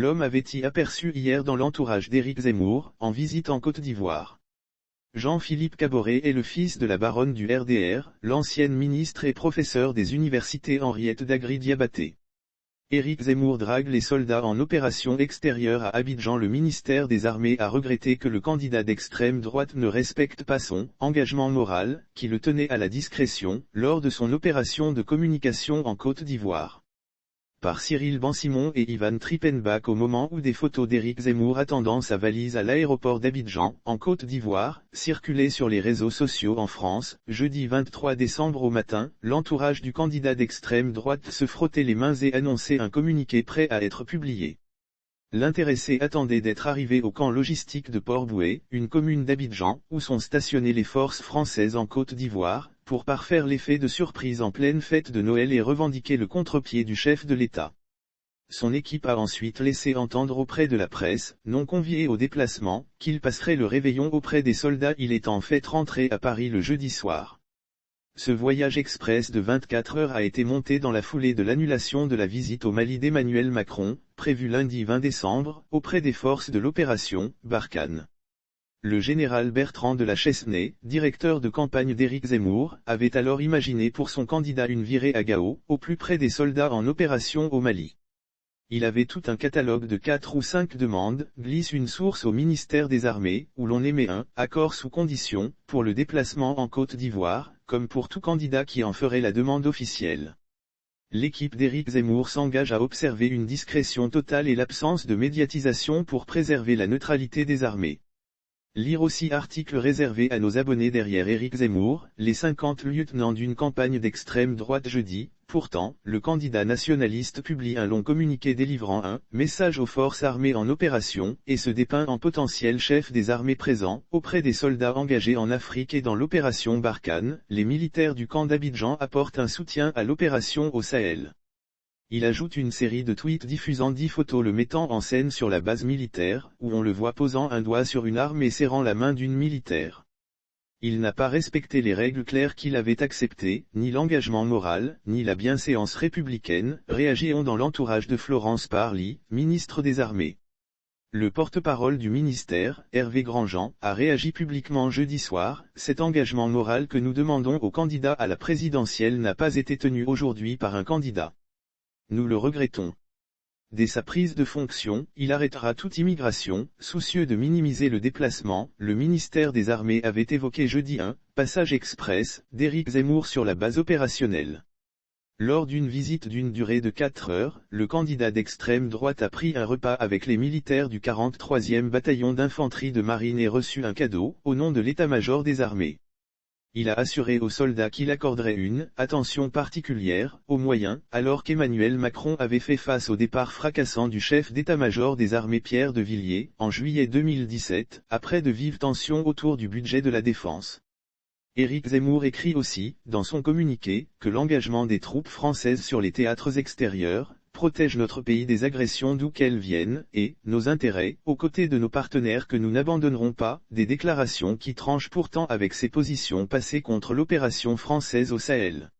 L'homme avait été aperçu hier dans l'entourage d'Éric Zemmour, en visite en Côte d'Ivoire. Jean-Philippe Caboret est le fils de la baronne du RDR, l'ancienne ministre et professeur des universités Henriette Dagri-Diabaté. Éric Zemmour drague les soldats en opération extérieure à Abidjan. Le ministère des Armées a regretté que le candidat d'extrême droite ne respecte pas son engagement moral, qui le tenait à la discrétion, lors de son opération de communication en Côte d'Ivoire. Par Cyril Bensimon et Ivan Trippenbach au moment où des photos d'Éric Zemmour attendant sa valise à l'aéroport d'Abidjan, en Côte d'Ivoire, circulaient sur les réseaux sociaux en France, jeudi 23 décembre au matin, l'entourage du candidat d'extrême droite se frottait les mains et annonçait un communiqué prêt à être publié. L'intéressé attendait d'être arrivé au camp logistique de Port-Bouët, une commune d'Abidjan, où sont stationnées les forces françaises en Côte d'Ivoire, pour parfaire l'effet de surprise en pleine fête de Noël et revendiquer le contre-pied du chef de l'État. Son équipe a ensuite laissé entendre auprès de la presse, non convié au déplacement, qu'il passerait le réveillon auprès des soldats. Il est en fait rentré à Paris le jeudi soir. Ce voyage express de 24 heures a été monté dans la foulée de l'annulation de la visite au Mali d'Emmanuel Macron, prévue lundi 20 décembre, auprès des forces de l'opération Barkhane. Le général Bertrand de la Chesnée, directeur de campagne d'Éric Zemmour, avait alors imaginé pour son candidat une virée à Gao, au plus près des soldats en opération au Mali. Il avait tout un catalogue de 4 ou 5 demandes, glisse une source au ministère des Armées, où l'on émet un accord sous condition, pour le déplacement en Côte d'Ivoire, comme pour tout candidat qui en ferait la demande officielle. L'équipe d'Éric Zemmour s'engage à observer une discrétion totale et l'absence de médiatisation pour préserver la neutralité des armées. Lire aussi article réservé à nos abonnés. Derrière Éric Zemmour, les 50 lieutenants d'une campagne d'extrême droite. Jeudi, pourtant, le candidat nationaliste publie un long communiqué délivrant un message aux forces armées en opération, et se dépeint en potentiel chef des armées présents, auprès des soldats engagés en Afrique et dans l'opération Barkhane. Les militaires du camp d'Abidjan apportent un soutien à l'opération au Sahel. Il ajoute une série de tweets diffusant 10 photos le mettant en scène sur la base militaire, où on le voit posant un doigt sur une arme et serrant la main d'une militaire. Il n'a pas respecté les règles claires qu'il avait acceptées, ni l'engagement moral, ni la bienséance républicaine, réagiront dans l'entourage de Florence Parly, ministre des Armées. Le porte-parole du ministère, Hervé Grandjean, a réagi publiquement jeudi soir. Cet engagement moral que nous demandons au candidat à la présidentielle n'a pas été tenu aujourd'hui par un candidat. Nous le regrettons. Dès sa prise de fonction, il arrêtera toute immigration. Soucieux de minimiser le déplacement, le ministère des Armées avait évoqué jeudi un passage express d'Éric Zemmour sur la base opérationnelle. Lors d'une visite d'une durée de 4 heures, le candidat d'extrême droite a pris un repas avec les militaires du 43e bataillon d'infanterie de marine et reçu un cadeau, au nom de l'état-major des armées. Il a assuré aux soldats qu'il accorderait une attention particulière aux moyens, alors qu'Emmanuel Macron avait fait face au départ fracassant du chef d'état-major des armées Pierre de Villiers, en juillet 2017, après de vives tensions autour du budget de la défense. Éric Zemmour écrit aussi, dans son communiqué, que l'engagement des troupes françaises sur les théâtres extérieurs protège notre pays des agressions d'où qu'elles viennent, et nos intérêts, aux côtés de nos partenaires que nous n'abandonnerons pas, des déclarations qui tranchent pourtant avec ses positions passées contre l'opération française au Sahel.